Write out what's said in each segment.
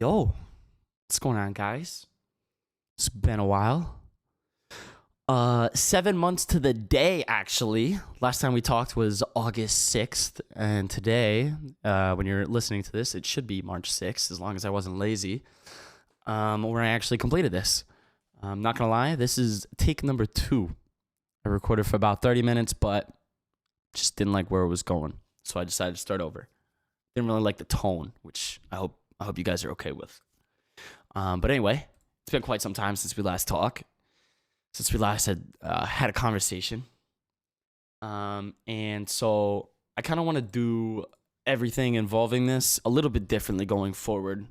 Yo, what's going on, guys? It's been a while. 7 months to the day, actually. Last time we talked was August 6th, and today, when you're listening to this, it should be March 6th, as long as I wasn't lazy, where I actually completed this. I'm not gonna lie, this is take number 2. I recorded for about 30 minutes, but just didn't like where it was going, so I decided to start over. Didn't really like the tone, which I hope you guys are okay with. But anyway, it's been quite some time since we last talked. Since we last had a conversation. And so I kind of want to do everything involving this a little bit differently going forward.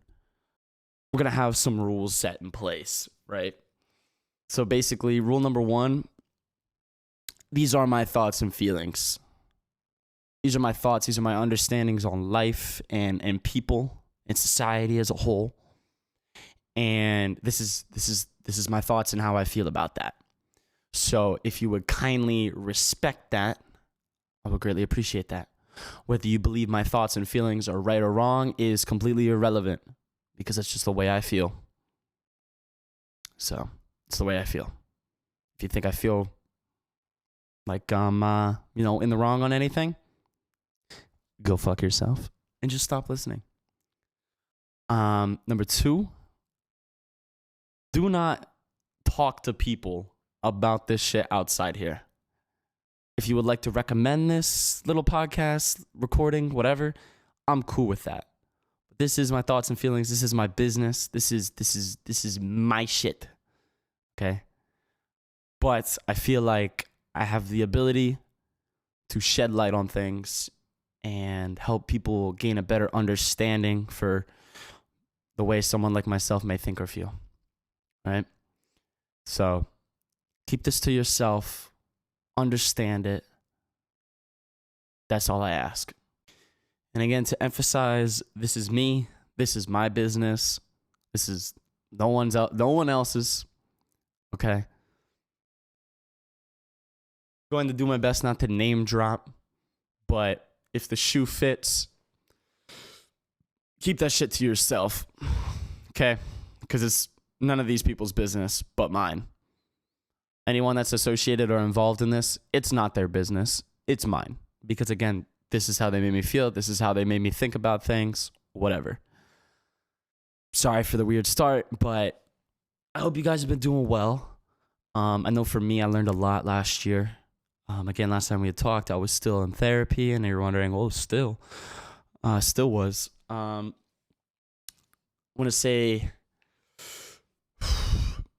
We're going to have some rules set in place, right? So basically, rule number 1, these are my thoughts and feelings. These are my thoughts, these are my understandings on life and people and society as a whole. And this is my thoughts and how I feel about that. So if you would kindly respect that, I would greatly appreciate that. Whether you believe my thoughts and feelings are right or wrong is completely irrelevant, because that's just the way I feel. So it's the way I feel. If you think I feel like I'm in the wrong on anything, go fuck yourself and just stop listening. Number 2, do not talk to people about this shit outside here. If you would like to recommend this little podcast, recording, whatever, I'm cool with that. This is my thoughts and feelings. This is my business. This is my shit. Okay? But I feel like I have the ability to shed light on things and help people gain a better understanding for the way someone like myself may think or feel. Right? So keep this to yourself. Understand it. That's all I ask. And again, to emphasize, this is me. This is my business. This is no one else's. Okay? Going to do my best not to name drop, but if the shoe fits, keep that shit to yourself. Okay? Because it's none of these people's business but mine. Anyone that's associated or involved in this, it's not their business. It's mine. Because again, this is how they made me feel. This is how they made me think about things. Whatever. Sorry for the weird start, but I hope you guys have been doing well. I know for me, I learned a lot last year. Again, last time we had talked, I was still in therapy, and you were wondering, still was. I want to say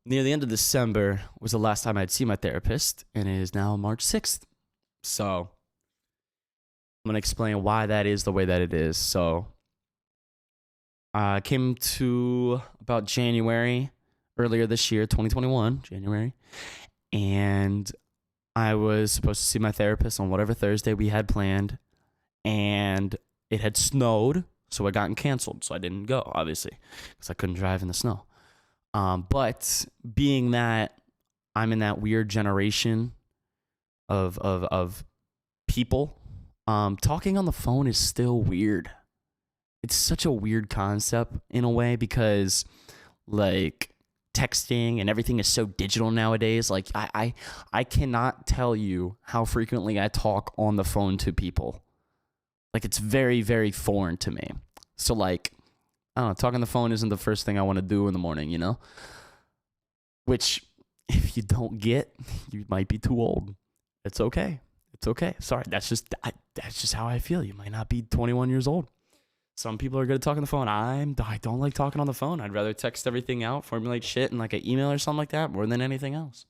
near the end of December was the last time I'd seen my therapist, and it is now March 6th. So I'm going to explain why that is the way that it is. So I came to about January, earlier this year, 2021, January, and I was supposed to see my therapist on whatever Thursday we had planned, and it had snowed, so it got canceled, so I didn't go, obviously, because I couldn't drive in the snow. But being that I'm in that weird generation of people, talking on the phone is still weird. It's such a weird concept in a way, because like texting and everything is so digital nowadays. Like I cannot tell you how frequently I talk on the phone to people. Like it's very, very foreign to me. So like, I don't know, talking on the phone isn't the first thing I want to do in the morning, you know? Which, if you don't get, you might be too old. It's okay. It's okay. Sorry, that's just how I feel. You might not be 21 years old. Some people are good at talking on the phone. I don't like talking on the phone. I'd rather text everything out, formulate shit in like an email or something like that more than anything else.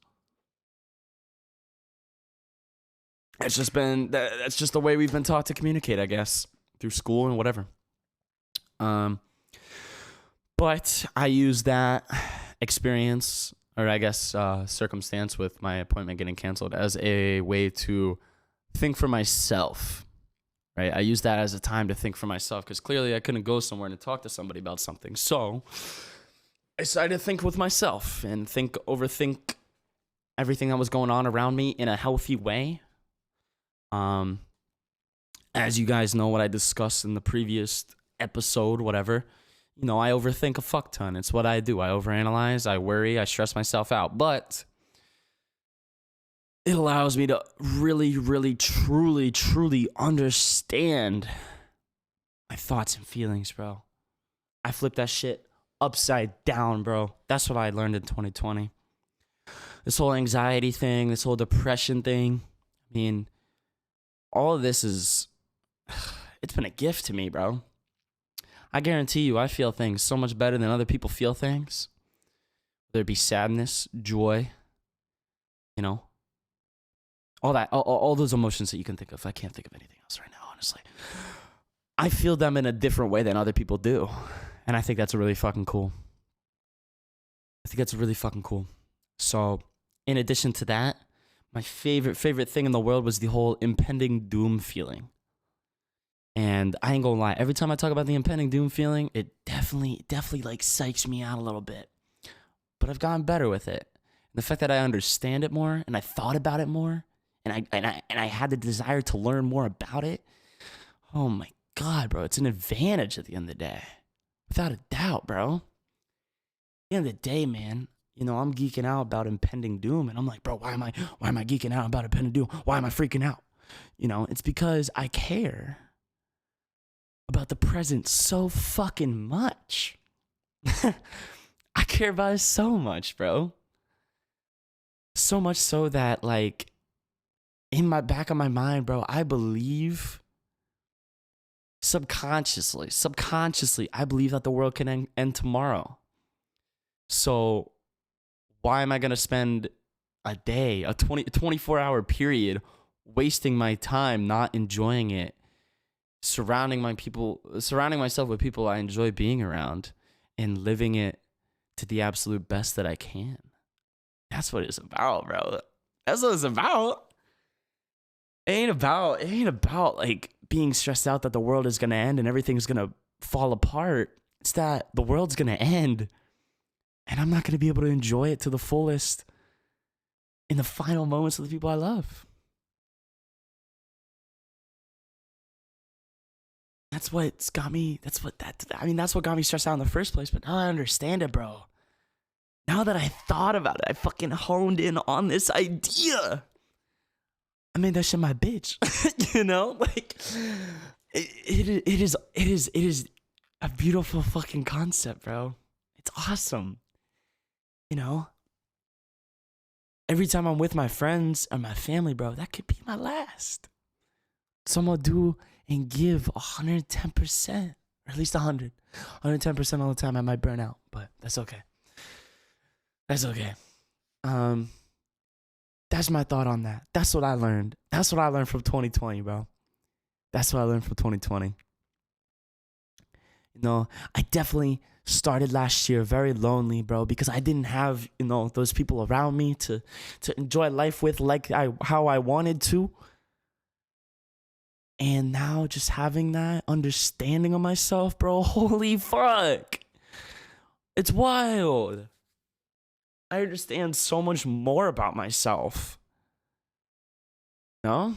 That's just the way we've been taught to communicate, I guess, through school and whatever. But I use that experience, or I guess circumstance with my appointment getting canceled, as a way to think for myself, right? I use that as a time to think for myself, because clearly I couldn't go somewhere and talk to somebody about something. So I decided to think with myself and overthink everything that was going on around me in a healthy way. As you guys know, what I discussed in the previous episode, whatever, I overthink a fuck ton. It's what I do. I overanalyze, I worry, I stress myself out. But it allows me to really, really, truly, truly understand my thoughts and feelings, bro. I flip that shit upside down, bro. That's what I learned in 2020. This whole anxiety thing, this whole depression thing. I mean, all of this it's been a gift to me, bro. I guarantee you, I feel things so much better than other people feel things. Whether it be sadness, joy, all that, all those emotions that you can think of. I can't think of anything else right now, honestly. I feel them in a different way than other people do. And I think that's really fucking cool. So, in addition to that, my favorite thing in the world was the whole impending doom feeling. And I ain't gonna lie, every time I talk about the impending doom feeling, it definitely like psychs me out a little bit. But I've gotten better with it. And the fact that I understand it more and I thought about it more and I had the desire to learn more about it. Oh my God, bro, it's an advantage at the end of the day. Without a doubt, bro. At the end of the day, man, I'm geeking out about impending doom, and I'm like, bro, why am I geeking out about impending doom? Why am I freaking out? It's because I care about the present so fucking much. I care about it so much, bro. So much so that, like, in my back of my mind, bro, I believe subconsciously, I believe that the world can end tomorrow. So why am I going to spend a day, a 24-hour period, wasting my time not enjoying it, surrounding myself with people I enjoy being around, and living it to the absolute best that I can? That's what it's about, bro. That's what it's about. It ain't about like being stressed out that the world is gonna end and everything's gonna fall apart. It's that the world's gonna end and I'm not gonna be able to enjoy it to the fullest in the final moments with the people I love. That's what got me stressed out in the first place. But now I understand it, bro. Now that I thought about it, I fucking honed in on this idea. I made that shit my bitch. Like it is a beautiful fucking concept, bro. It's awesome. Every time I'm with my friends or my family, bro, that could be my last. So I'm gonna do and give 110%, or at least 110% all the time. I might burn out, but that's okay. That's my thought on that. That's what I learned. That's what I learned from 2020, bro. That's what I learned from 2020. I definitely started last year very lonely, bro, because I didn't have, those people around me to enjoy life with how I wanted to. And now just having that understanding of myself, bro, holy fuck. It's wild. I understand so much more about myself. I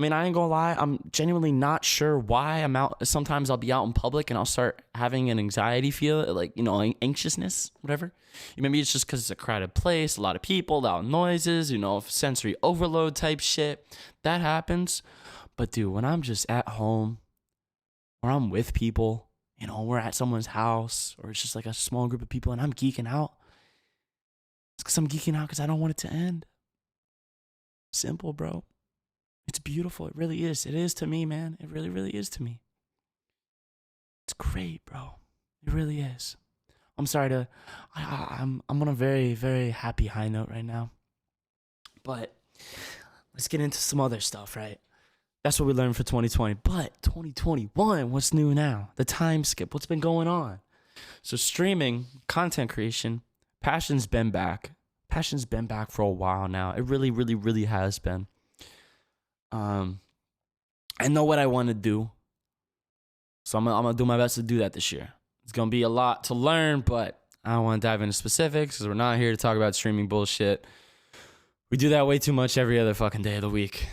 mean, I ain't gonna lie, I'm genuinely not sure why I'm out. Sometimes I'll be out in public and I'll start having an anxiety feel, like, anxiousness, whatever. Maybe it's just because it's a crowded place, a lot of people, loud noises, sensory overload type shit. That happens. But dude, when I'm just at home or I'm with people, we're at someone's house or it's just like a small group of people and I'm geeking out, it's because I'm geeking out because I don't want it to end. Simple, bro. It's beautiful. It really is. It is to me, man. It really, really is to me. It's great, bro. It really is. I'm sorry I'm on a very, very happy high note right now. But let's get into some other stuff, right? That's what we learned for 2020. But 2021, what's new now? The Timeskip. What's been going on? So streaming, content creation, passion's been back. Passion's been back for a while now. It really, really, really has been. I know what I want to do. So I'm going to do my best to do that this year. It's going to be a lot to learn, but I don't want to dive into specifics because we're not here to talk about streaming bullshit. We do that way too much every other fucking day of the week.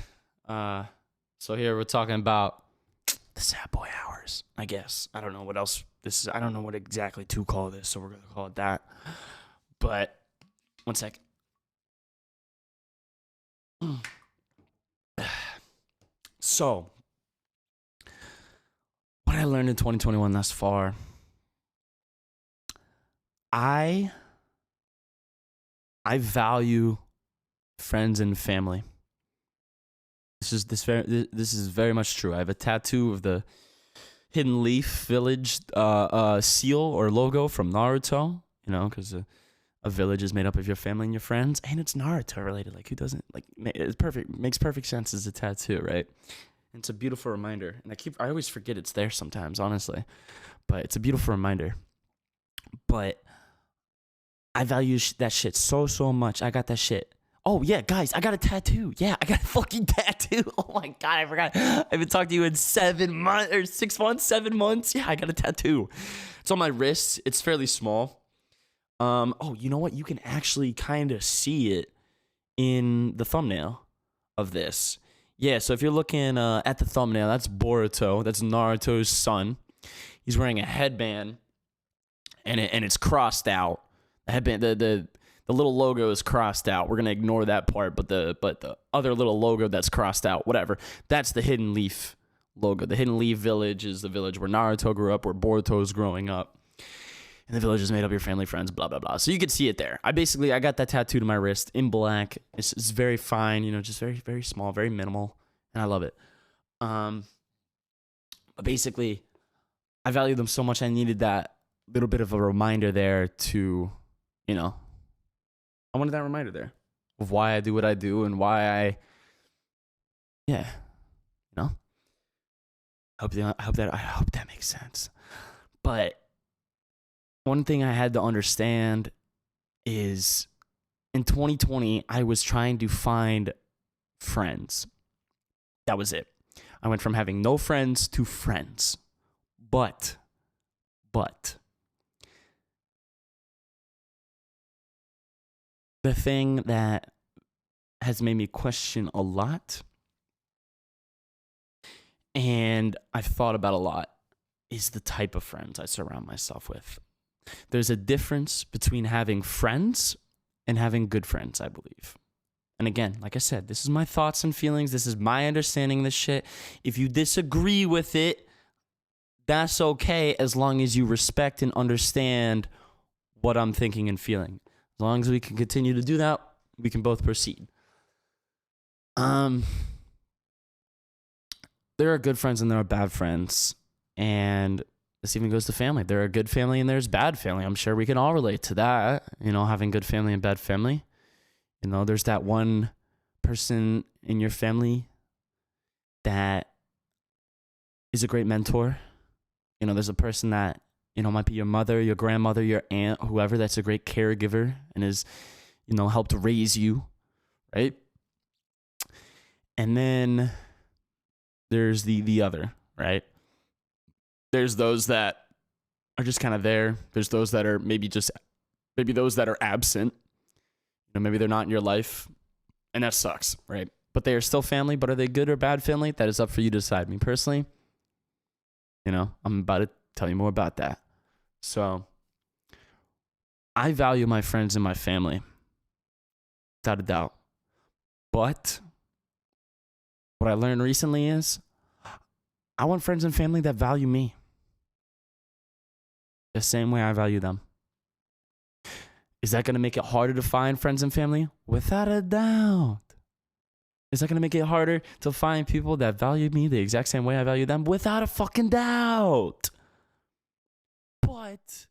So here we're talking about the Sad Boi Hours. Hours, I guess. I don't know what else this is. I don't know what exactly to call this, so we're going to call it that. But, one sec. So, what I learned in 2021 thus far, I value friends and family. This is very much true. I have a tattoo of the Hidden Leaf Village seal or logo from Naruto, because a village is made up of your family and your friends, and it's Naruto related. Like, who doesn't? Like, it's perfect. Makes perfect sense as a tattoo, right? And it's a beautiful reminder. And I always forget it's there sometimes, honestly. But it's a beautiful reminder. But I value that shit so much. I got that shit. Oh, yeah, guys, I got a tattoo. Yeah, I got a fucking tattoo. Oh, my God, I forgot. I haven't talked to you in 7 months or 6 months, 7 months. Yeah, I got a tattoo. It's on my wrist. It's fairly small. Oh, you know what? You can actually kind of see it in the thumbnail of this. Yeah, so if you're looking at the thumbnail, that's Boruto. That's Naruto's son. He's wearing a headband, and it's crossed out. The headband, the little logo is crossed out. We're gonna ignore that part, but the other little logo that's crossed out, whatever. That's the Hidden Leaf logo. The Hidden Leaf Village is the village where Naruto grew up, where Boruto is growing up. And the village is made up of your family, friends, blah, blah, blah. So you can see it there. I got that tattooed to my wrist in black. It's very fine, just very, very small, very minimal. And I love it. But basically, I value them so much. I needed that little bit of a reminder there to, I wanted that reminder there of why I do what I do and why I hope that makes sense. But one thing I had to understand is in 2020, I was trying to find friends. That was it. I went from having no friends to friends. But the thing that has made me question a lot, and I've thought about a lot, is the type of friends I surround myself with. There's a difference between having friends and having good friends, I believe. And again, like I said, this is my thoughts and feelings. This is my understanding of this shit. If you disagree with it, that's okay, as long as you respect and understand what I'm thinking and feeling. As long as we can continue to do that, we can both proceed. There are good friends and there are bad friends. And this even goes to family. There are good family and there's bad family. I'm sure we can all relate to that, having good family and bad family. There's that one person in your family that is a great mentor. There's a person that, might be your mother, your grandmother, your aunt, whoever, that's a great caregiver and has, helped raise you, right? And then there's the other, right? There's those that are just kind of there. There's those that are maybe those that are absent. Maybe they're not in your life, and that sucks, right? But they are still family. But are they good or bad family? That is up for you to decide. Me personally, I'm about to tell you more about that. So I value my friends and my family, without a doubt. But what I learned recently is I want friends and family that value me the same way I value them. Is that going to make it harder to find friends and family? Without a doubt. Is that going to make it harder to find people that value me the exact same way I value them? Without a fucking doubt. But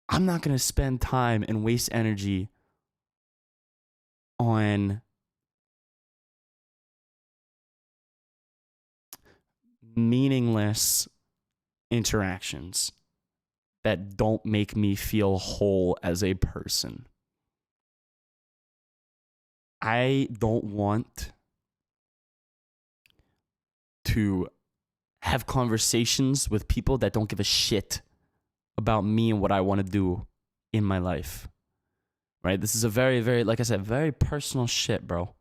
I'm not going to spend time and waste energy on meaningless interactions that don't make me feel whole as a person. I don't want to have conversations with people that don't give a shit about me and what I want to do in my life. Right? This is a very, very, like I said, very personal shit, bro.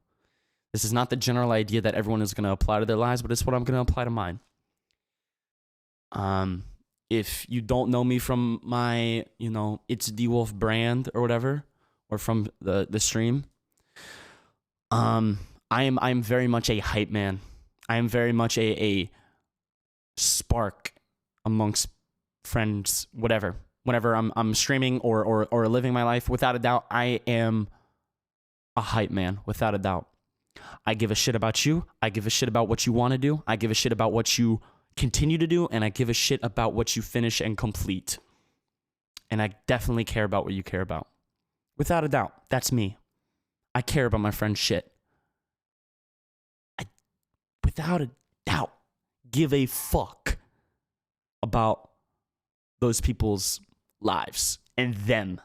This is not the general idea that everyone is going to apply to their lives, but it's what I'm going to apply to mine. If you don't know me from my, It's D Wolf brand or whatever, or from the stream, I'm very much a hype man. I am very much a spark amongst friends, whatever. Whenever I'm streaming or living my life, without a doubt, I am a hype man, without a doubt. I give a shit about you. I give a shit about what you want to do. I give a shit about what you continue to do. And I give a shit about what you finish and complete. And I definitely care about what you care about. Without a doubt, that's me. I care about my friend's shit. I, without a doubt, give a fuck about those people's lives and them.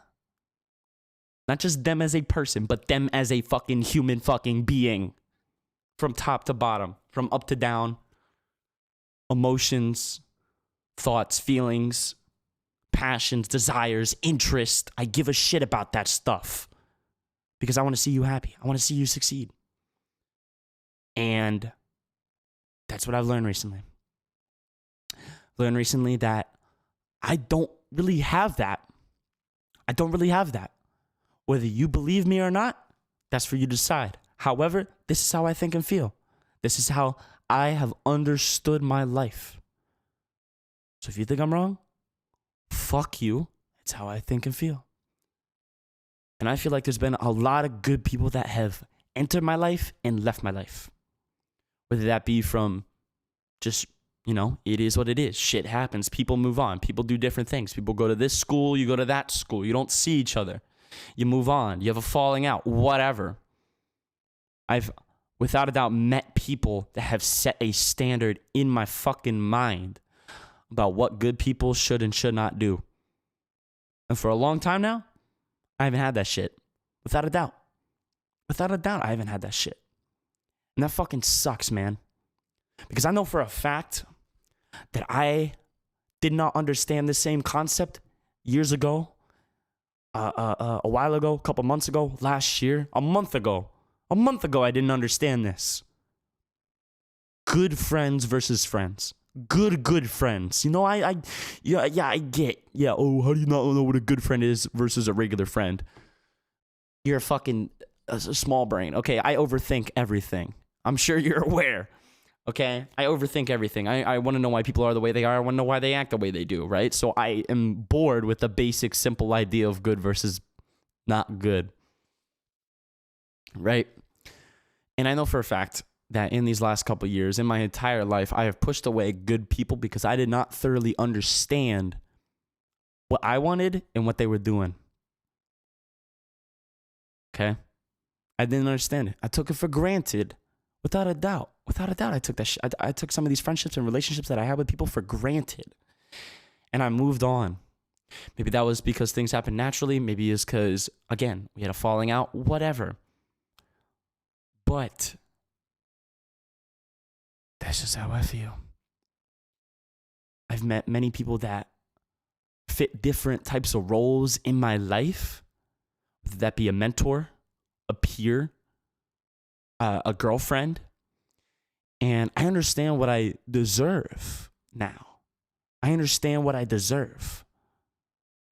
Not just them as a person, but them as a fucking human fucking being. From top to bottom, from up to down. Emotions, thoughts, feelings, passions, desires, interest. I give a shit about that stuff. Because I want to see you happy. I want to see you succeed. And that's what I've learned recently. Learned recently that I don't really have that. I don't really have that. Whether you believe me or not, that's for you to decide. However, this is how I think and feel. This is how I have understood my life. So if you think I'm wrong, fuck you. It's how I think and feel. And I feel like there's been a lot of good people that have entered my life and left my life. Whether that be from just, it is what it is. Shit happens. People move on. People do different things. People go to this school. You go to that school. You don't see each other. You move on. You have a falling out. Whatever. I've, without a doubt, met people that have set a standard in my fucking mind about what good people should and should not do. And for a long time now, I haven't had that shit. Without a doubt. Without a doubt, I haven't had that shit. And that fucking sucks, man. Because I know for a fact that I did not understand the same concept years ago, a while ago, a couple months ago, last year, a month ago. A month ago, I didn't understand this. Good friends versus friends. Good friends. I get. Yeah, how do you not know what a good friend is versus a regular friend? You're a small brain. Okay, I overthink everything. I'm sure you're aware. Okay, I overthink everything. I want to know why people are the way they are. I want to know why they act the way they do, right? So I am bored with the basic, simple idea of good versus not good, right? And I know for a fact that in these last couple of years, in my entire life, I have pushed away good people because I did not thoroughly understand what I wanted and what they were doing. Okay? I didn't understand it. I took it for granted. Without a doubt, I took that shit. I took some of these friendships and relationships that I had with people for granted. And I moved on. Maybe that was because things happened naturally. Maybe it's because, again, we had a falling out, whatever. But that's just how I feel. I've met many people that fit different types of roles in my life, whether that be a mentor, a peer, a girlfriend, and I understand what I deserve now. I understand what I deserve,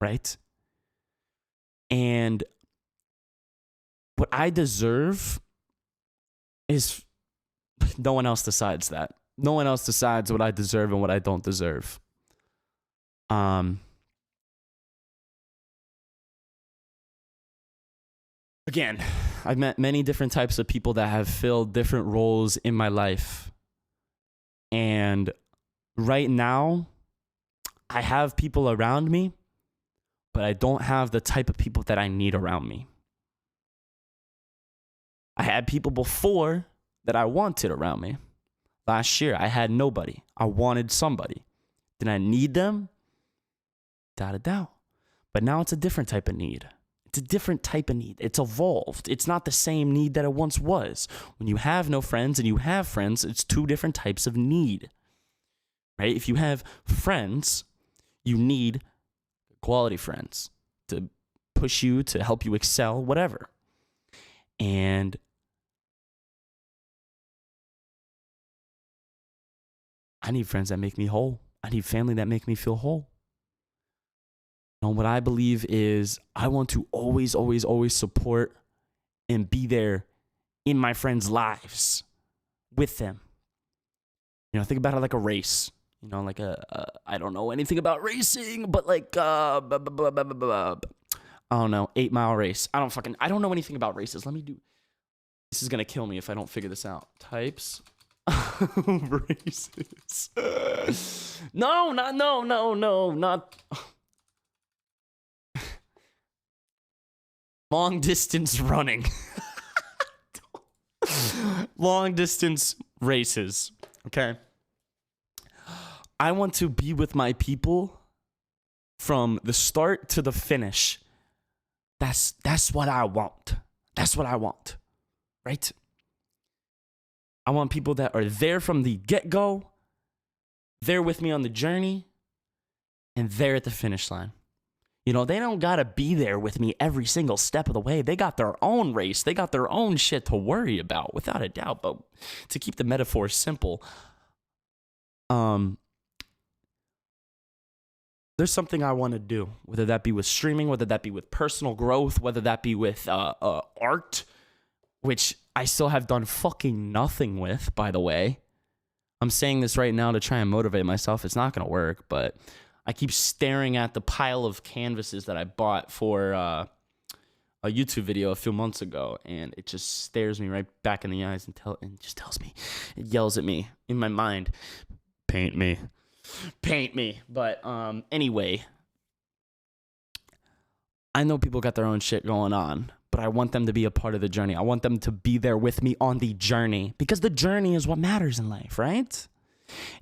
right? And what I deserve is no one else decides that. No one else decides what I deserve and what I don't deserve. Again, I've met many different types of people that have filled different roles in my life. And right now, I have people around me, but I don't have the type of people that I need around me. I had people before that I wanted around me. Last year, I had nobody. I wanted somebody. Did I need them? Without a doubt. But now it's a different type of need. It's a different type of need. It's evolved. It's not the same need that it once was. When you have no friends and you have friends, it's two different types of need. Right? If you have friends, you need quality friends to push you, to help you excel, whatever. And I need friends that make me whole. I need family that make me feel whole. And what I believe is I want to always, always, always support and be there in my friends' lives with them. Think about it like a race. Like I don't know anything about racing, but like, I don't know, 8-mile race. I don't know anything about races. This is going to kill me if I don't figure this out. Types of races. No, not long distance running. Long distance races. Okay. I want to be with my people from the start to the finish. That's what I want. That's what I want. Right? I want people that are there from the get-go, there with me on the journey, and there at the finish line. They don't got to be there with me every single step of the way. They got their own race. They got their own shit to worry about, without a doubt. But to keep the metaphor simple, there's something I want to do, whether that be with streaming, whether that be with personal growth, whether that be with art, which I still have done fucking nothing with, by the way. I'm saying this right now to try and motivate myself. It's not going to work, but I keep staring at the pile of canvases that I bought for a YouTube video a few months ago, and it just stares me right back in the eyes and just tells me, it yells at me in my mind, paint me. But anyway, I know people got their own shit going on, but I want them to be a part of the journey. I want them to be there with me on the journey, because the journey is what matters in life, right?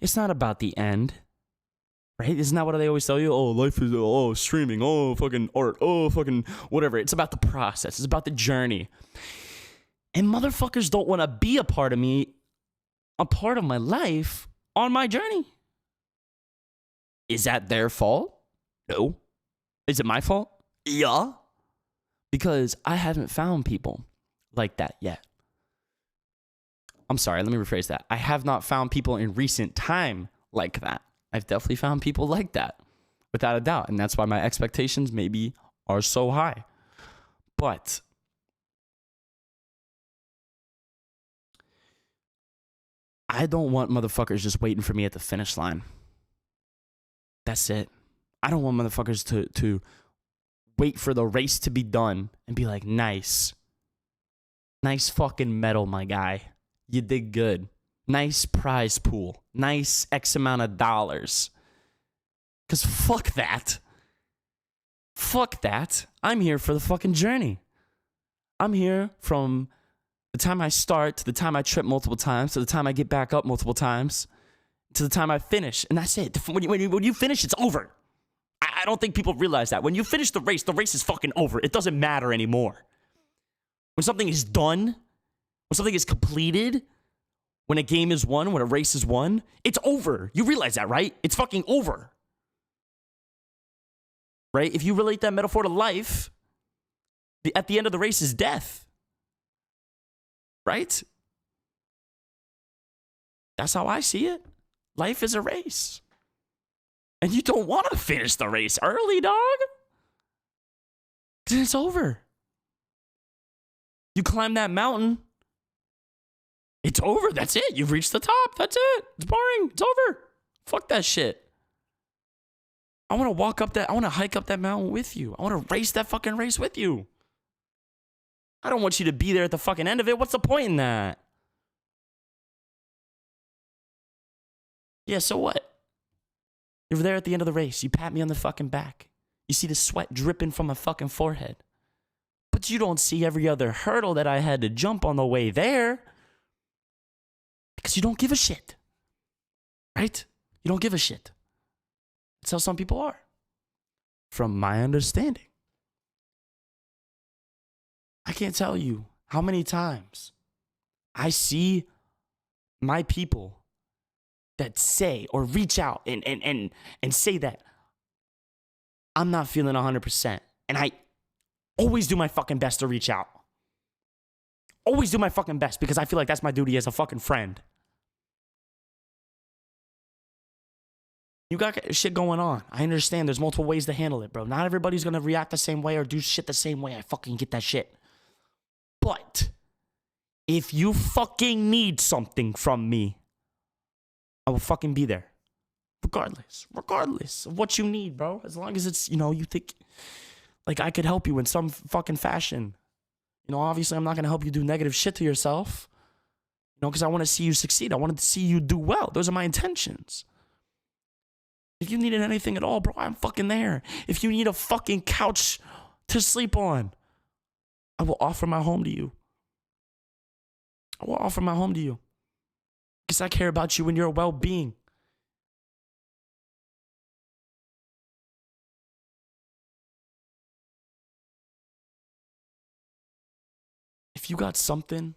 It's not about the end, right? Isn't that what they always tell you? Oh, life is, streaming, fucking art, fucking whatever. It's about the process. It's about the journey. And motherfuckers don't want to be a part of me, a part of my life on my journey. Is that their fault? No. Is it my fault? Yeah. Because I haven't found people like that yet. I'm sorry, let me rephrase that. I have not found people in recent time like that. I've definitely found people like that, without a doubt. And that's why my expectations maybe are so high. But I don't want motherfuckers just waiting for me at the finish line. That's it. I don't want motherfuckers to wait for the race to be done and be like, nice fucking medal, my guy. You did good. Nice prize pool. Nice X amount of dollars. Because fuck that. Fuck that. I'm here for the fucking journey. I'm here from the time I start to the time I trip multiple times to the time I get back up multiple times to the time I finish. And that's it. When you finish, it's over. I don't think people realize that. When you finish the race is fucking over. It doesn't matter anymore. When something is done, when something is completed, when a game is won, when a race is won, it's over. You realize that, right? It's fucking over. Right? If you relate that metaphor to life, at the end of the race is death. Right? That's how I see it. Life is a race. And you don't want to finish the race early, dog. Then it's over. You climb that mountain. It's over. That's it. You've reached the top. That's it. It's boring. It's over. Fuck that shit. I want to hike up that mountain with you. I want to race that fucking race with you. I don't want you to be there at the fucking end of it. What's the point in that? Yeah, so what? You're there at the end of the race. You pat me on the fucking back. You see the sweat dripping from my fucking forehead. But you don't see every other hurdle that I had to jump on the way there. Because you don't give a shit. Right? You don't give a shit. That's how some people are. From my understanding. I can't tell you how many times I see my people that say or reach out and say that I'm not feeling 100%. And I always do my fucking best to reach out. Always do my fucking best because I feel like that's my duty as a fucking friend. You got shit going on. I understand there's multiple ways to handle it, bro. Not everybody's going to react the same way or do shit the same way. I fucking get that shit. But if you fucking need something from me, I will fucking be there. Regardless of what you need, bro. As long as it's, you think like I could help you in some fucking fashion. Obviously I'm not going to help you do negative shit to yourself. Because I want to see you succeed. I wanted to see you do well. Those are my intentions. If you needed anything at all, bro, I'm fucking there. If you need a fucking couch to sleep on, I will offer my home to you. I will offer my home to you. Because I care about you and your well-being. If you got something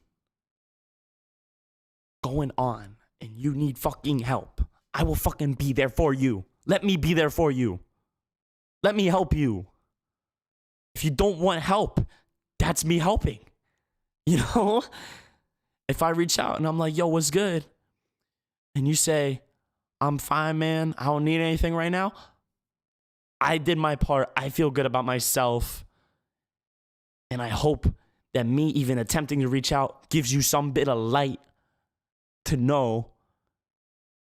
going on and you need fucking help, I will fucking be there for you. Let me be there for you. Let me help you. If you don't want help, that's me helping. If I reach out and I'm like, yo, what's good? And you say, I'm fine, man. I don't need anything right now. I did my part. I feel good about myself. And I hope that me even attempting to reach out gives you some bit of light to know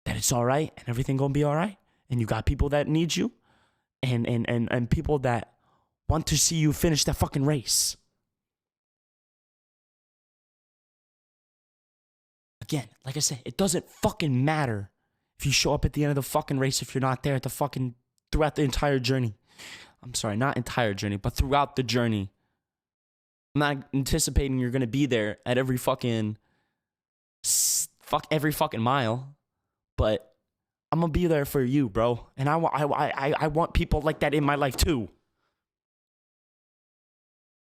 that it's all right and everything gonna be all right. And you got people that need you and people that want to see you finish that fucking race. Again, like I said, it doesn't fucking matter if you show up at the end of the fucking race if you're not there at the fucking throughout the entire journey. I'm sorry, not entire journey, but throughout the journey. I'm not anticipating you're gonna be there at every fucking every fucking mile, but I'm gonna be there for you, bro. And I want people like that in my life too.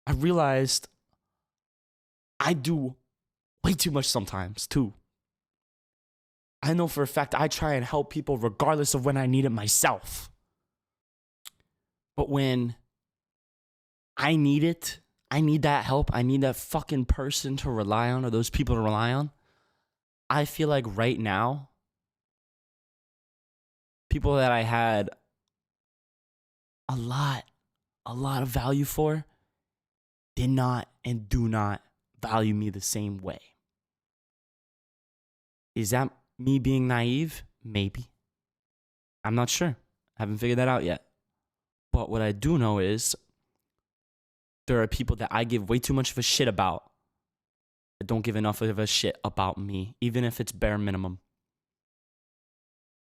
I realized I do way too much sometimes too. I know for a fact I try and help people regardless of when I need it myself. But when I need it, I need that help, I need that fucking person to rely on or those people to rely on, I feel like right now, people that I had a lot of value for did not and do not value me the same way. Is that me being naive? Maybe. I'm not sure. I haven't figured that out yet. But what I do know is there are people that I give way too much of a shit about that don't give enough of a shit about me, even if it's bare minimum.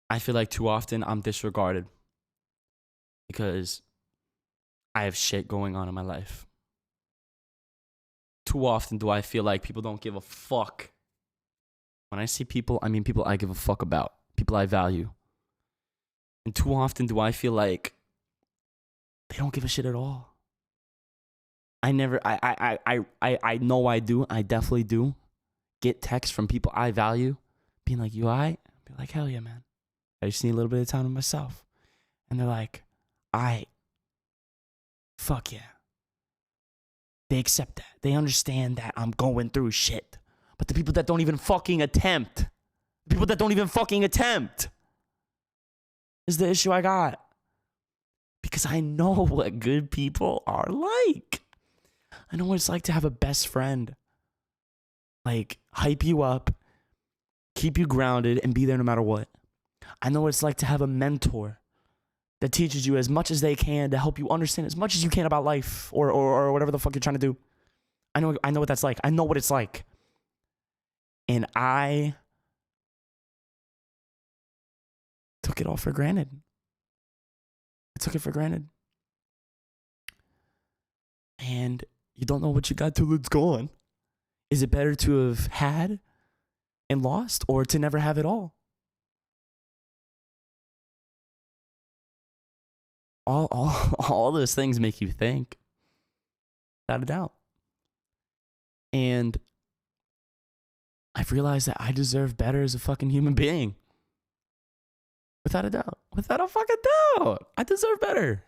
I feel like too often I'm disregarded because I have shit going on in my life. Too often do I feel like people don't give a fuck. When I say people, I mean people I give a fuck about, people I value. And too often do I feel like they don't give a shit at all. I know I do. I definitely do get texts from people I value being like, you all right? Be like, hell yeah, man. I just need a little bit of time with myself. And they're like, fuck yeah. They accept that. They understand that I'm going through shit. But the people that don't even fucking attempt, is the issue I got. Because I know what good people are like. I know what it's like to have a best friend. Like, hype you up, keep you grounded, and be there no matter what. I know what it's like to have a mentor that teaches you as much as they can to help you understand as much as you can about life or whatever the fuck you're trying to do. I know what that's like. I know what it's like. And I took it all for granted. I took it for granted. And you don't know what you got till it's gone. Is it better to have had and lost or to never have it all? All those things make you think. Without a doubt. And I've realized that I deserve better as a fucking human being. Without a doubt. Without a fucking doubt. I deserve better.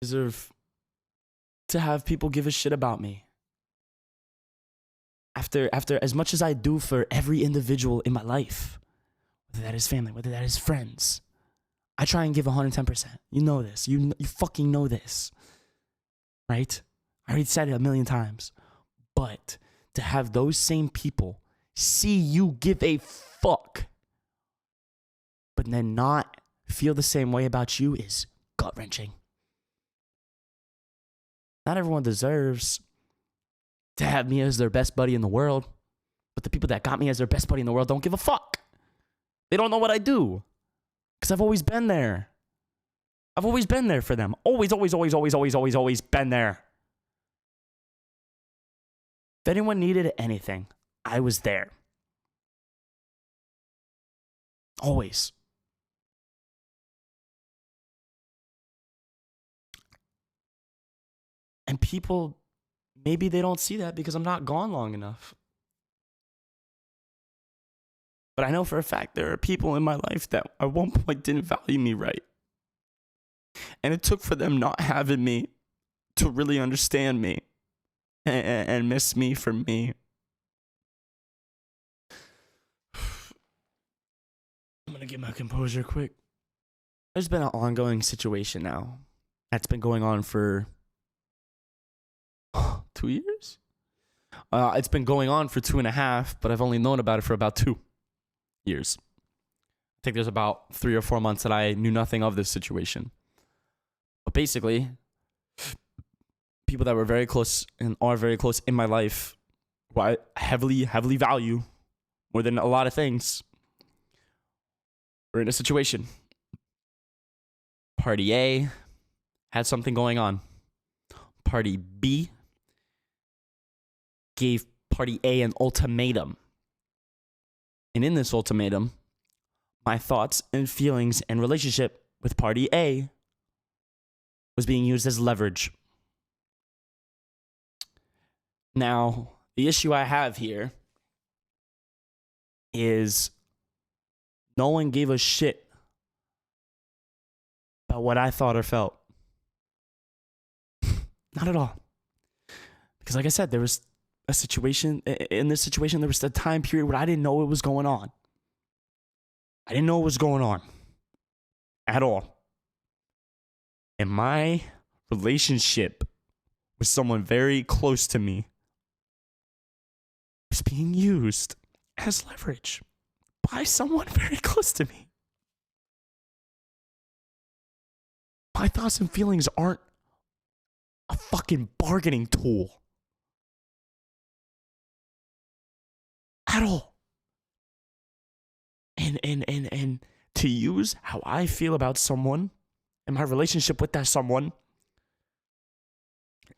I deserve to have people give a shit about me. After as much as I do for every individual in my life. whether that is family, whether that is friends. I try and give 110%. You know this. You fucking know this. Right? I already said it a million times. But to have those same people see you give a fuck, but then not feel the same way about you is gut-wrenching. Not everyone deserves to have me as their best buddy in the world, but the people that got me as their best buddy in the world don't give a fuck. They don't know what I do, because I've always been there. I've always been there for them. Always been there. If anyone needed anything, I was there. Always. And people, maybe they don't see that because I'm not gone long enough. But I know for a fact there are people in my life that at one point didn't value me right. And it took for them not having me to really understand me and miss me for me. I'm going to get my composure quick. There's been an ongoing situation now that's been going on for 2 years? It's been going on for 2.5, but I've only known about it for about 2 years. I think there's about 3 or 4 months that I knew nothing of this situation. But basically, people that were very close and are very close in my life, who I heavily value more than a lot of things, were in a situation. Party A had something going on. Party B gave Party A an ultimatum. And in this ultimatum, my thoughts and feelings and relationship with Party A was being used as leverage. Now, the issue I have here is no one gave a shit about what I thought or felt. Not at all. Because like I said, there was a situation, in this situation, there was a time period where I didn't know what was going on. I didn't know what was going on at all. And my relationship with someone very close to me was being used as leverage by someone very close to me. My thoughts and feelings aren't a fucking bargaining tool. At all. And to use how I feel about someone and my relationship with that someone,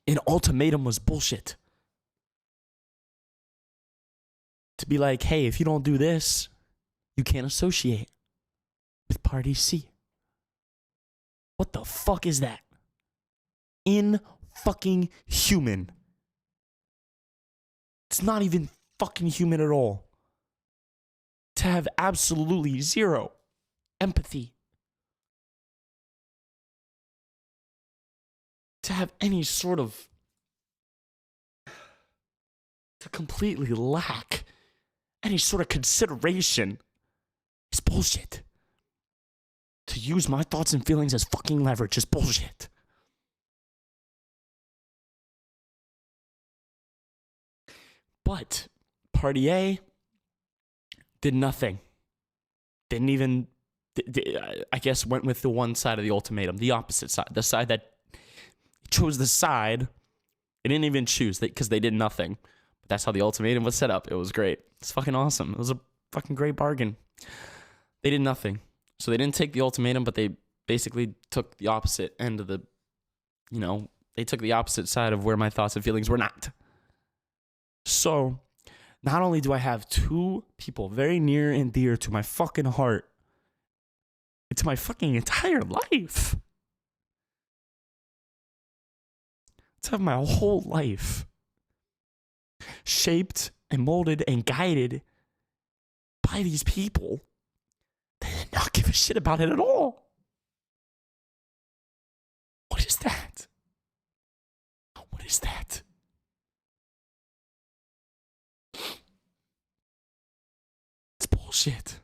an ultimatum was bullshit. To be like, hey, if you don't do this, you can't associate with Party C. What the fuck is that? In-fucking human. It's not even fucking human at all. To have absolutely zero empathy. To have any sort of... to completely lack any sort of consideration is bullshit. To use my thoughts and feelings as fucking leverage is bullshit. But Party A did nothing. Didn't even, I guess, went with the one side of the ultimatum, the opposite side, the side that chose the side. They didn't even choose because they did nothing. But that's how the ultimatum was set up. It was great. It's fucking awesome. It was a fucking great bargain. They did nothing. So they didn't take the ultimatum, but they basically took the opposite end of the, they took the opposite side of where my thoughts and feelings were not. So, not only do I have two people very near and dear to my fucking heart, to my fucking entire life, to have my whole life shaped and molded and guided by these people, they did not give a shit about it at all. What is that? What is that? It's bullshit.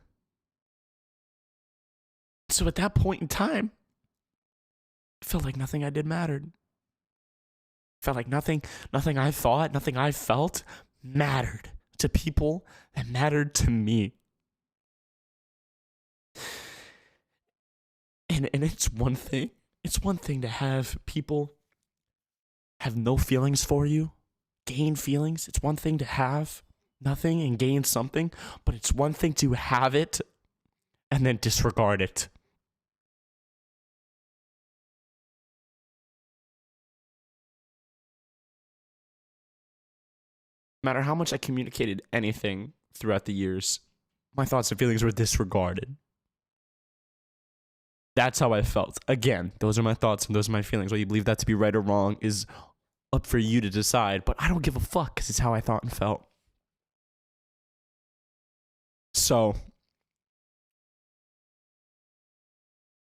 So at that point in time, it felt like nothing I did mattered. It felt like nothing I thought, nothing I felt mattered to people that mattered to me. And it's one thing. It's one thing to have people have no feelings for you, gain feelings. It's one thing to have nothing and gain something, but it's one thing to have it and then disregard it. No matter how much I communicated anything throughout the years, my thoughts and feelings were disregarded. That's how I felt. Again, those are my thoughts and those are my feelings. Whether you believe that to be right or wrong is up for you to decide, but I don't give a fuck because it's how I thought and felt. So,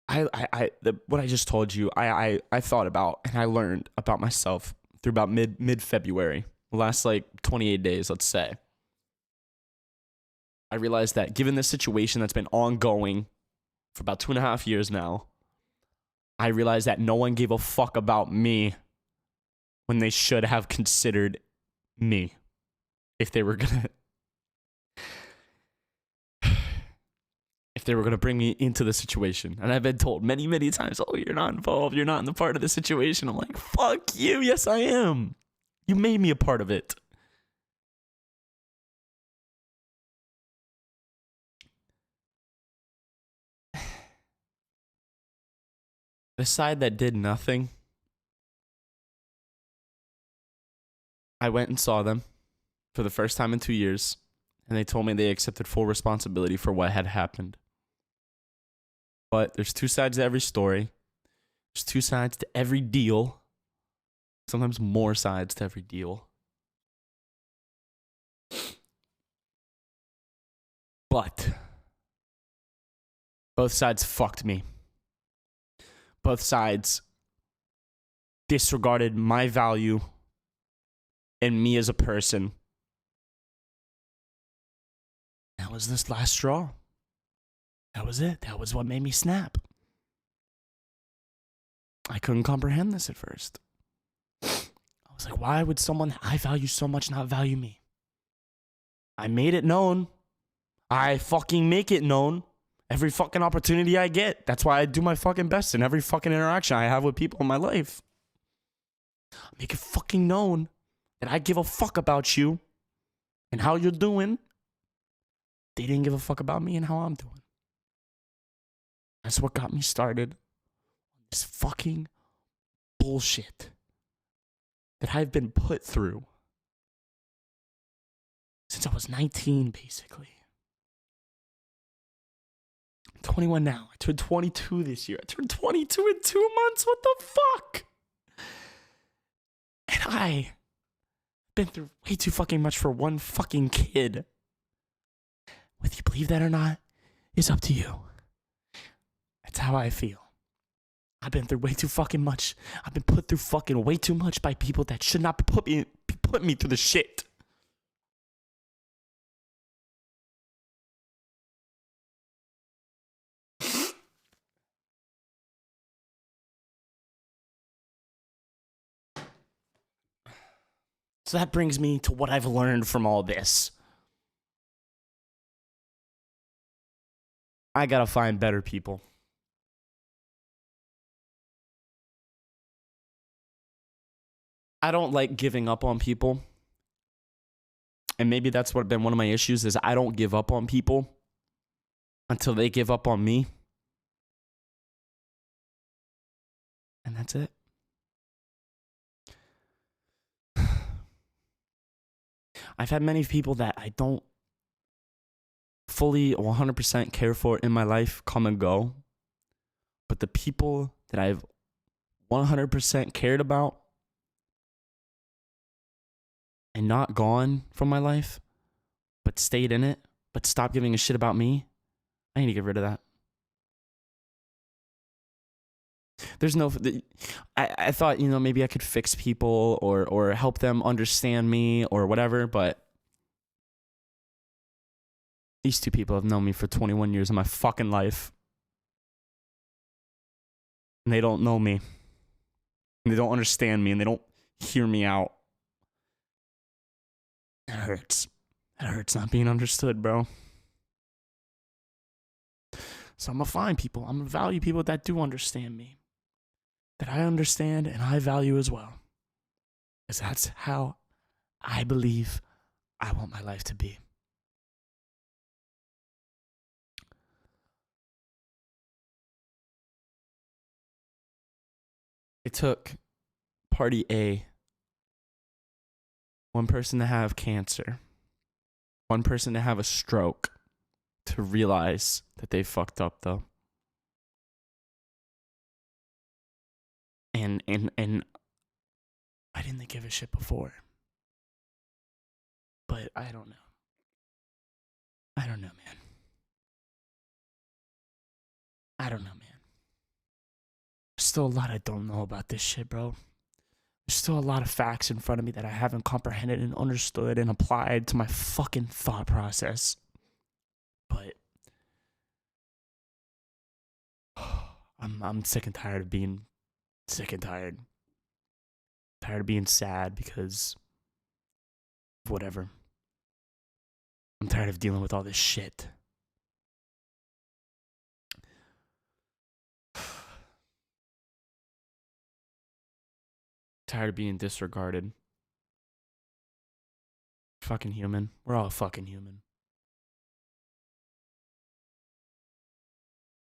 what I just told you, I thought about and I learned about myself through about mid-February, the last like 28 days, let's say. I realized that given this situation that's been ongoing for about 2.5 years now, I realized that no one gave a fuck about me when they should have considered me if they were gonna bring me into the situation. And I've been told many, many times, oh, you're not involved, you're not in the part of the situation. I'm like, fuck you, yes I am. You made me a part of it. The side that did nothing, I went and saw them for the first time in 2 years, and they told me they accepted full responsibility for what had happened. But there's two sides to every story. There's two sides to every deal. Sometimes more sides to every deal. But both sides fucked me. Both sides disregarded my value and me as a person. That was this last straw. That was it. That was what made me snap. I couldn't comprehend this at first. I was like, why would someone I value so much not value me? I made it known. I fucking make it known every fucking opportunity I get. That's why I do my fucking best in every fucking interaction I have with people in my life. I make it fucking known that I give a fuck about you and how you're doing. They didn't give a fuck about me and how I'm doing. That's what got me started on this fucking bullshit that I've been put through since I was 19, basically. I'm 21 now. I turned 22 this year. I turned 22 in 2 months. What the fuck? And I've been through way too fucking much for one fucking kid. Whether you believe that or not is up to you. That's how I feel. I've been through way too fucking much. I've been put through fucking way too much by people that should not be putting me through the shit. So that brings me to what I've learned from all this. I gotta find better people. I don't like giving up on people. And maybe that's what been one of my issues is I don't give up on people until they give up on me. And that's it. I've had many people that I don't fully 100% care for in my life come and go. But the people that I've 100% cared about and not gone from my life, but stayed in it, but stopped giving a shit about me, I need to get rid of that. There's no, I thought, maybe I could fix people or help them understand me or whatever, but these two people have known me for 21 years of my fucking life. and they don't know me, and they don't understand me, and they don't hear me out. It hurts. It hurts not being understood, bro. So I'm going to find people. I'm going to value people that do understand me, that I understand and I value as well. Because that's how I believe I want my life to be. It took Party A, one person to have cancer, one person to have a stroke, to realize that they fucked up, though. And I didn't give a shit before. But I don't know. I don't know, man. I don't know, man. There's still a lot I don't know about this shit, bro. There's still a lot of facts in front of me that I haven't comprehended and understood and applied to my fucking thought process. But I'm sick and tired of being sick and tired. Tired of being sad because of whatever. I'm tired of dealing with all this shit. Tired of being disregarded. Fucking human. We're all fucking human.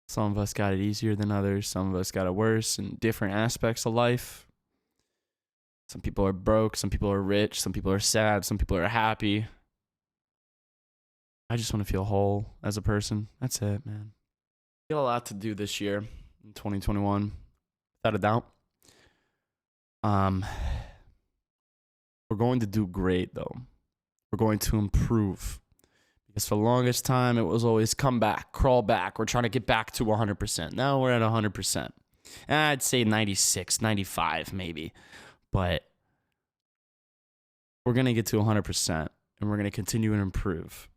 Some of us got it easier than others. Some of us got it worse in different aspects of life. Some people are broke. Some people are rich. Some people are sad. Some people are happy. I just want to feel whole as a person. That's it, man. We got a lot to do this year in 2021, without a doubt. We're going to do great, though. We're going to improve. Because for the longest time, it was always come back, crawl back. We're trying to get back to 100%. Now we're at 100%. I'd say 96, 95 maybe. But we're going to get to 100%, and we're going to continue and improve.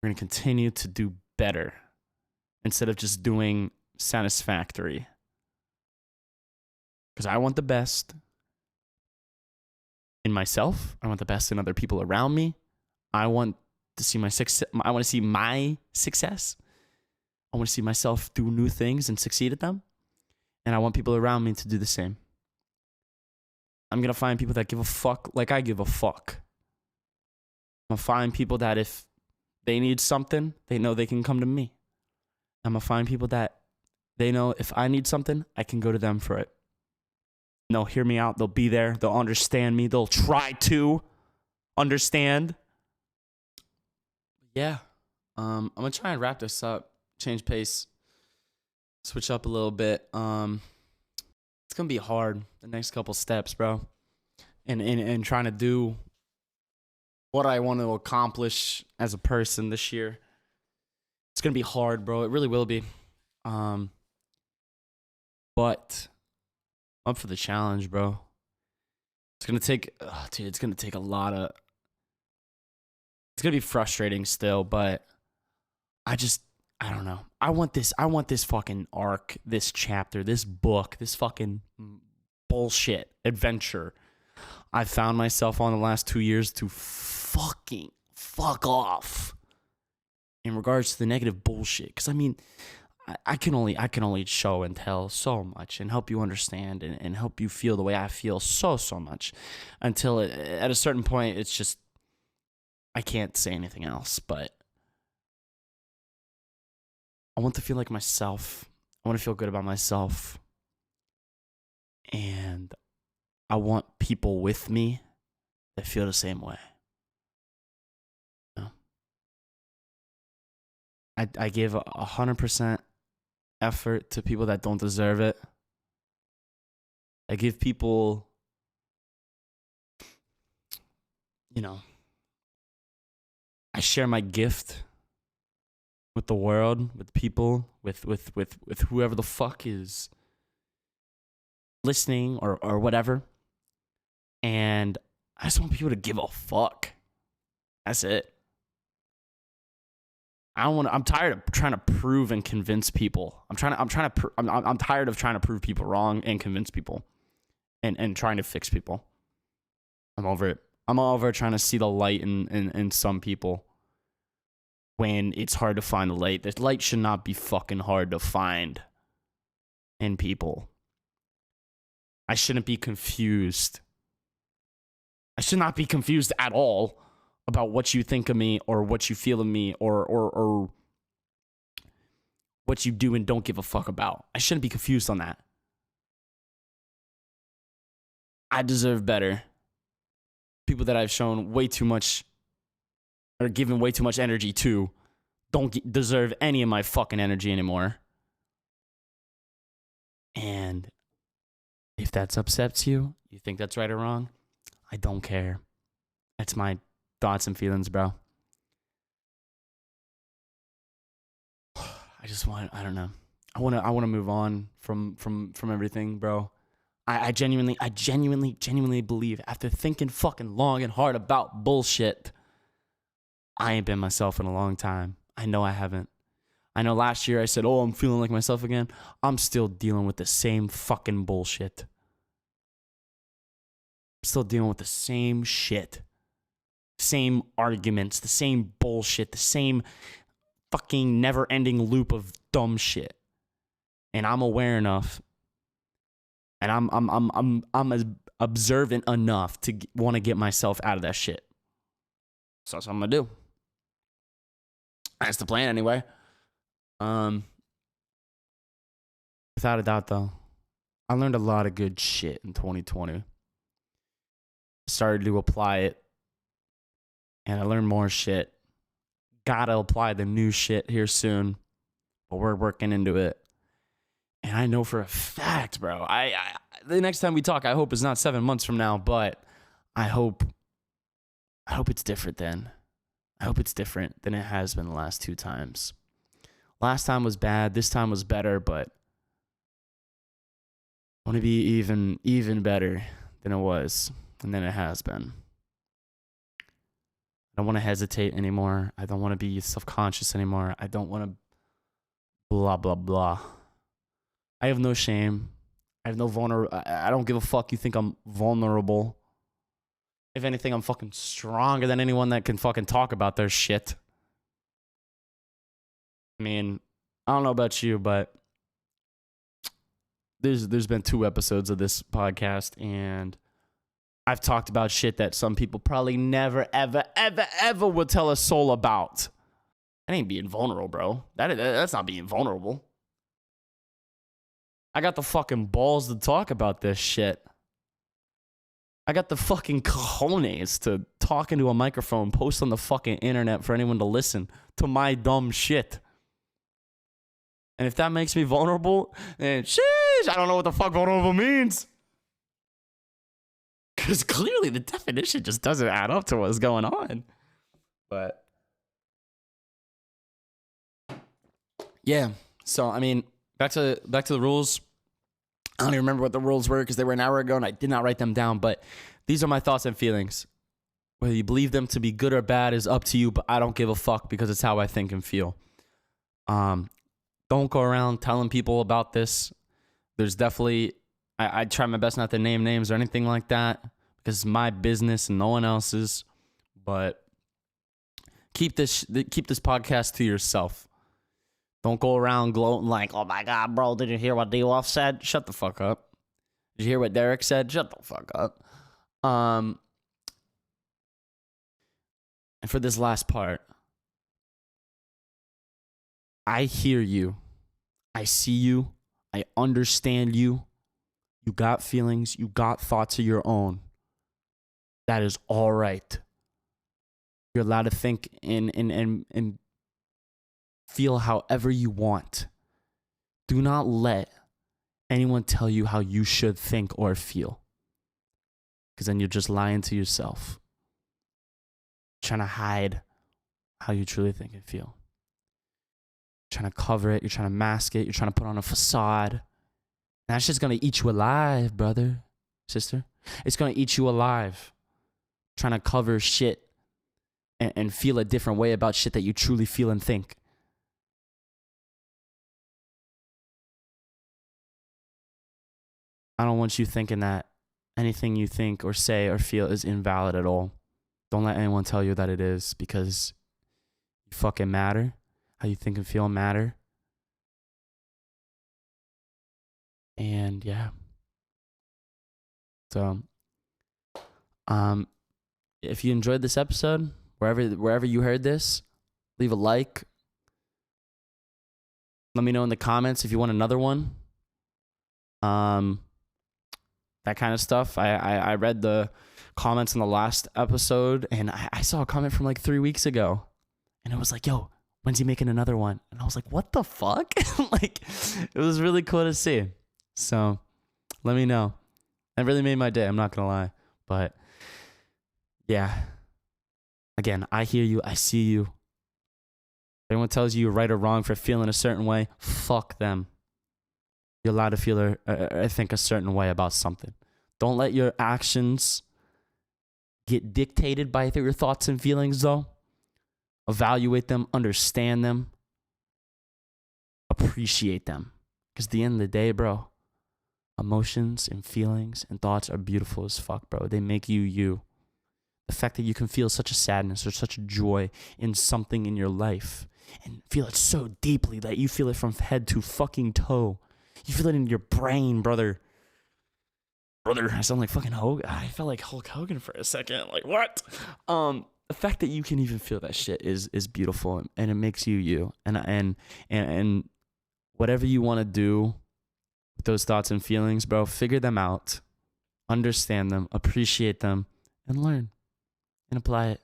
We're going to continue to do better instead of just doing satisfactory. Because I want the best in myself. I want the best in other people around me. I want to see my success. I want to see my success. I want to see myself do new things and succeed at them. And I want people around me to do the same. I'm going to find people that give a fuck like I give a fuck. I'm going to find people that if they need something, they know they can come to me. I'm going to find people that they know if I need something, I can go to them for it. And they'll hear me out. They'll be there. They'll understand me. They'll try to understand. Yeah. I'm going to try and wrap this up. Change pace. Switch up a little bit. It's going to be hard the next couple steps, bro. And trying to do what I want to accomplish as a person this year. It's going to be hard, bro. It really will be. But I'm up for the challenge, bro. It's going to take, it's going to take a lot of, it's going to be frustrating still, but I don't know. I want this fucking arc, this chapter, this book, this fucking bullshit adventure I found myself on the last 2 years to fucking fuck off in regards to the negative bullshit. Because I mean, I can only show and tell so much and help you understand and help you feel the way I feel so much until at a certain point it's just I can't say anything else. But I want to feel like myself. I want to feel good about myself. And I want people with me that feel the same way. You know? I give 100% effort to people that don't deserve it. I give people, I share my gift with the world, with people, with whoever the fuck is listening or whatever. And I just want people to give a fuck. That's it. I don't want to. I'm tired of trying to prove and convince people. I'm tired of trying to prove people wrong and convince people, and trying to fix people. I'm over it. I'm over trying to see the light in some people when it's hard to find the light. The light should not be fucking hard to find in people. I shouldn't be confused. I should not be confused at all about what you think of me or what you feel of me or what you do and don't give a fuck about. I shouldn't be confused on that. I deserve better. People that I've shown way too much or given way too much energy to don't deserve any of my fucking energy anymore. And if that upsets you, you think that's right or wrong, I don't care. That's my thoughts and feelings, bro. I don't know. I want to move on from everything, bro. I genuinely believe after thinking fucking long and hard about bullshit, I ain't been myself in a long time. I know I haven't. I know last year I said, oh, I'm feeling like myself again. I'm still dealing with the same fucking bullshit. I'm still dealing with the same shit. Same arguments, the same bullshit, the same fucking never-ending loop of dumb shit. And I'm aware enough, and I'm as observant enough to want to get myself out of that shit. So that's what I'm gonna do. That's the plan anyway. Without a doubt, though, I learned a lot of good shit in 2020. Started to apply it, and I learned more shit. Gotta apply the new shit here soon, but we're working into it. And I know for a fact, bro, I the next time we talk, I hope it's not 7 months from now, but I hope it's different then. I hope it's different than it has been the last 2 times. Last time was bad. This time was better, but I want to be even better than it was and than it has been. I don't want to hesitate anymore. I don't want to be self-conscious anymore. I don't want to blah, blah, blah. I have no shame. I have no I don't give a fuck you think I'm vulnerable. If anything, I'm fucking stronger than anyone that can fucking talk about their shit. I mean, I don't know about you, but there's been 2 episodes of this podcast, and I've talked about shit that some people probably never, ever would tell a soul about. That ain't being vulnerable, bro. That's not being vulnerable. I got the fucking balls to talk about this shit. I got the fucking cojones to talk into a microphone, post on the fucking internet for anyone to listen to my dumb shit. And if that makes me vulnerable, then sheesh, I don't know what the fuck vulnerable means. Because clearly the definition just doesn't add up to what's going on. But yeah, so I mean, back to the rules. I don't even remember what the rules were because they were an hour ago and I did not write them down. But these are my thoughts and feelings. Whether you believe them to be good or bad is up to you, but I don't give a fuck because it's how I think and feel. Don't go around telling people about this. There's definitely, I try my best not to name names or anything like that because it's my business and no one else's. But keep this podcast to yourself. Don't go around gloating like, oh my God, bro, did you hear what D-Wolf said? Shut the fuck up. Did you hear what Derek said? Shut the fuck up. And for this last part, I hear you. I see you. I understand you. You got feelings. You got thoughts of your own. That is all right. You're allowed to think and feel however you want. Do not let anyone tell you how you should think or feel. Because then you're just lying to yourself. Trying to hide how you truly think and feel. Trying to cover it. You're trying to mask it. You're trying to put on a facade. And that's just going to eat you alive, brother, sister. It's going to eat you alive. Trying to cover shit and feel a different way about shit that you truly feel and think. I don't want you thinking that anything you think or say or feel is invalid at all. Don't let anyone tell you that it is, because you fucking matter. How you think and feel matter. And yeah. So, if you enjoyed this episode, wherever you heard this, leave a like. Let me know in the comments if you want another one. That kind of stuff. I read the comments in the last episode, and I saw a comment from like 3 weeks ago, and it was like, yo, when's he making another one? And I was like, what the fuck? Like, it was really cool to see. So let me know. That really made my day, I'm not gonna lie. But yeah, again, I hear you, I see you. If anyone tells you you're right or wrong for feeling a certain way, fuck them. You're allowed to feel or think a certain way about something. Don't let your actions get dictated by your thoughts and feelings, though. Evaluate them, understand them, appreciate them. Because at the end of the day, bro, emotions and feelings and thoughts are beautiful as fuck, bro. They make you you. The fact that you can feel such a sadness or such a joy in something in your life and feel it so deeply that you feel it from head to fucking toe. You feel it in your brain, brother. I sound like fucking Hogan. I felt like Hulk Hogan for a second. Like, what? The fact that you can even feel that shit is beautiful, and it makes you you. And whatever you want to do with those thoughts and feelings, bro, figure them out, understand them, appreciate them, and learn and apply it.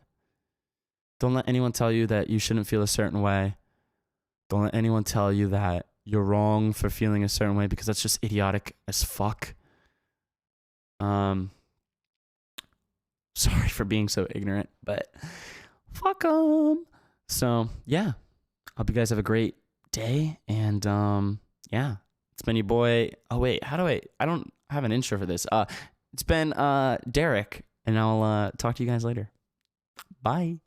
Don't let anyone tell you that you shouldn't feel a certain way. Don't let anyone tell you that you're wrong for feeling a certain way, because that's just idiotic as fuck. Sorry for being so ignorant, but fuck 'em. So yeah, hope you guys have a great day, and yeah, it's been your boy. Oh wait, I don't have an intro for this. It's been Derek, and I'll talk to you guys later. Bye.